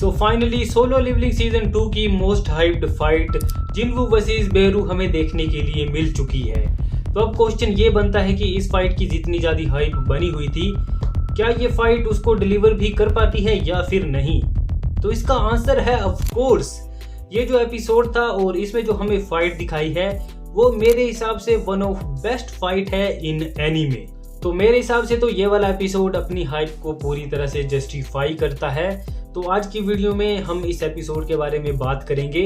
सो finally solo levelling season 2 की most hyped fight Jinwoo versus Beru हमें देखने के लिए मिल चुकी है। तो अब क्वेश्चन ये बनता है कि इस फाइट की जितनी ज़्यादा हाइप बनी हुई थी, क्या ये फाइट उसको डिलीवर भी कर पाती है या फिर नहीं? तो इसका आंसर है ऑफ कोर्स। ये जो एपिसोड था और इसमें जो हमें फाइट दिखाई है वो मेरे हिसाब से वन ऑफ बेस्ट फाइट है इन एनीमे। तो मेरे हिसाब से तो ये वाला एपिसोड अपनी हाइप को पूरी तरह से जस्टिफाई करता है। तो आज की वीडियो में हम इस एपिसोड के बारे में बात करेंगे।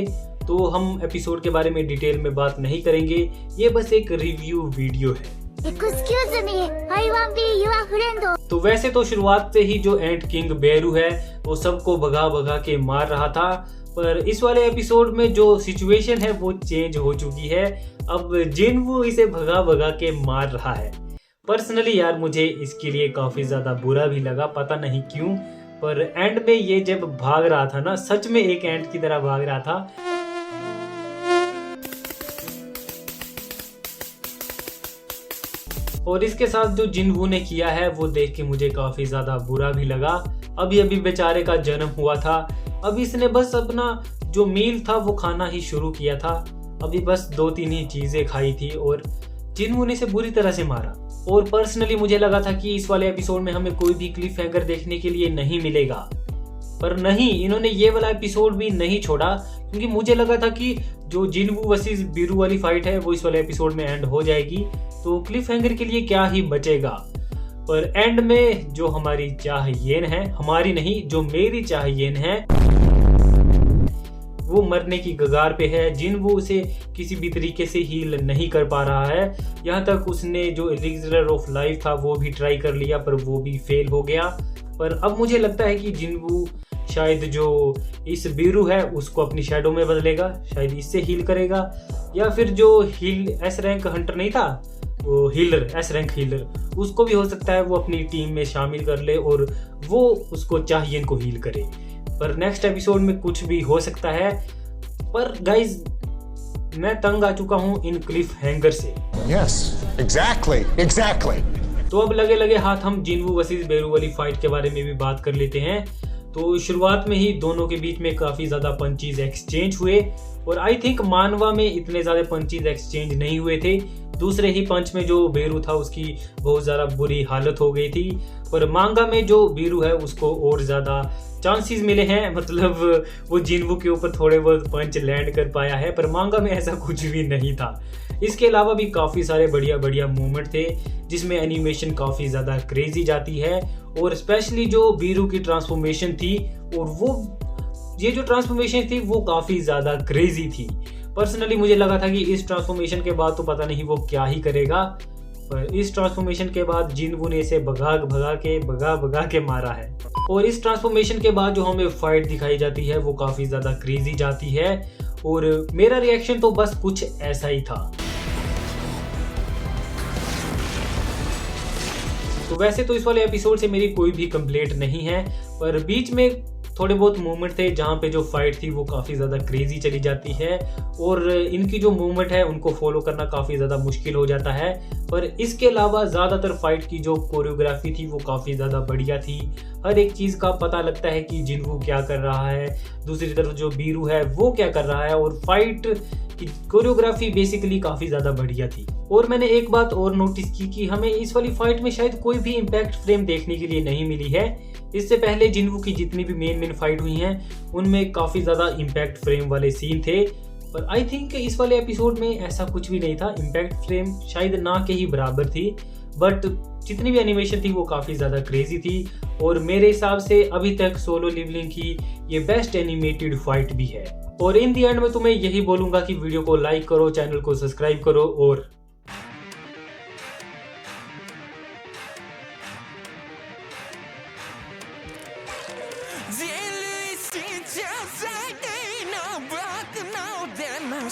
तो हम एपिसोड के बारे में डिटेल में बात नहीं करेंगे, ये बस एक रिव्यू वीडियो है। Excuse me, I want be your friend. तो वैसे तो शुरुआत से ही जो एंट किंग बेरू है वो सबको भगा भगा के मार रहा था, पर इस वाले एपिसोड में जो सिचुएशन है वो चेंज हो चुकी है। अब जिनवू इसे भगा भगा के मार रहा है। पर्सनली यार मुझे इसके लिए काफी ज्यादा बुरा भी लगा, पता नहीं क्यों, पर एंड में ये जब भाग रहा था ना, सच में एक एंट की तरह भाग रहा था। और इसके साथ जो जिनवू ने किया है वो देख के मुझे काफी ज्यादा बुरा भी लगा। अभी अभी बेचारे का जन्म हुआ था, अभी इसने बस अपना जो मील था वो खाना ही शुरू किया था, अभी बस 2-3 ही चीजें खाई थी और जिनवू ने इसे बुरी तरह से मारा। और पर्सनली मुझे लगा था कि इस वाले एपिसोड में हमें कोई भी क्लिफ हैंगर देखने के लिए नहीं मिलेगा, पर नहीं, इन्होंने ये वाला एपिसोड भी नहीं छोड़ा, क्योंकि मुझे लगा था कि जो जिनवू वर्सेस बीरू वाली फाइट है वो इस वाले एपिसोड में एंड हो जाएगी, तो क्लिफ हैंगर के लिए क्या ही बचेगा। पर एंड में जो हमारी चाहयेन है, हमारी नहीं जो मेरी चाहयेन है, वो मरने की कगार पे है। जिनवू उसे किसी भी तरीके से हील नहीं कर पा रहा है। यहाँ तक उसने जो एलिक्सर ऑफ लाइफ था वो भी ट्राई कर लिया, पर वो भी फेल हो गया। पर अब मुझे लगता है कि जिनवू शायद जो इस बीरू है उसको अपनी शैडो में बदलेगा, शायद इससे हील करेगा, या फिर जो हील एस रैंक हंटर नहीं था, वो हीलर, एस रैंक हीलर, उसको भी हो सकता है वो अपनी टीम में शामिल कर ले और वो उसको चाहिए इनको हील करे। पर नेक्स्ट एपिसोड में कुछ भी हो सकता है। पर गाइज मैं तंग आ चुका हूँ इन क्लिफ हैंगर से। Yes, exactly. तो अब लगे लगे हाथ हम जिनवू वर्सेस बेरू वाली फाइट के बारे में भी बात कर लेते हैं। तो शुरुआत में ही दोनों के बीच में काफी ज्यादा पंचीज एक्सचेंज हुए और आई थिंक मानवा में इतने ज्यादा पंचीज एक्सचेंज नहीं हुए थे। दूसरे ही पंच में जो बेरू था उसकी बहुत ज्यादा बुरी हालत हो गई थी, पर मांगा में जो बेरू है उसको और ज्यादा चांसेस मिले हैं, मतलब वो जिनवू के ऊपर थोड़े बहुत पंच लैंड कर पाया है, पर मांगा में ऐसा कुछ भी नहीं था। इसके अलावा भी काफ़ी सारे बढ़िया बढ़िया मूवमेंट थे जिसमें एनिमेशन काफ़ी ज़्यादा क्रेजी जाती है, और स्पेशली जो बीरू की ट्रांसफॉर्मेशन थी, और वो ये जो ट्रांसफॉर्मेशन थी वो काफ़ी ज़्यादा क्रेजी थी। पर्सनली मुझे लगा था कि इस ट्रांसफॉर्मेशन के बाद तो पता नहीं वो क्या ही करेगा, पर इस ट्रांसफॉर्मेशन के बाद जिनवू ने इसे भगा भगा के मारा है। और इस ट्रांसफॉर्मेशन के बाद जो हमें फाइट दिखाई जाती है वो काफ़ी ज़्यादा क्रेजी जाती है, और मेरा रिएक्शन तो बस कुछ ऐसा ही था। तो वैसे तो इस वाले एपिसोड से मेरी कोई भी कंप्लेंट नहीं है, पर बीच में थोड़े बहुत मूवमेंट थे जहाँ पे जो फाइट थी वो काफ़ी ज़्यादा क्रेजी चली जाती है, और इनकी जो मूवमेंट है उनको फॉलो करना काफ़ी ज़्यादा मुश्किल हो जाता है। पर इसके अलावा ज़्यादातर फाइट की जो कोरियोग्राफी थी वो काफ़ी ज़्यादा बढ़िया थी। हर एक चीज़ का पता लगता है कि जिनवू क्या कर रहा है, दूसरी तरफ जो बीरू है वो क्या कर रहा है, और फाइट की कोरियोग्राफी बेसिकली काफ़ी ज़्यादा बढ़िया थी। और मैंने एक बात और नोटिस की कि हमें इस वाली फाइट में शायद कोई भी इम्पैक्ट फ्रेम देखने के लिए नहीं मिली है। इससे पहले जिनवू की जितनी भी मेन फाइट हुई हैं उनमें काफ़ी ज़्यादा इम्पैक्ट फ्रेम वाले सीन थे, पर आई थिंक इस वाले एपिसोड में ऐसा कुछ भी नहीं था। इम्पैक्ट फ्रेम शायद ना के ही बराबर थी, बट जितनी भी एनिमेशन थी वो काफ़ी ज़्यादा क्रेजी थी, और मेरे हिसाब से अभी तक सोलो लेवलिंग की ये बेस्ट एनिमेटेड फाइट भी है। और इन दी एंड में तुम्हें यही बोलूँगा कि वीडियो को लाइक करो, चैनल को सब्सक्राइब करो, और Делись сейчас, I know, but now then I'm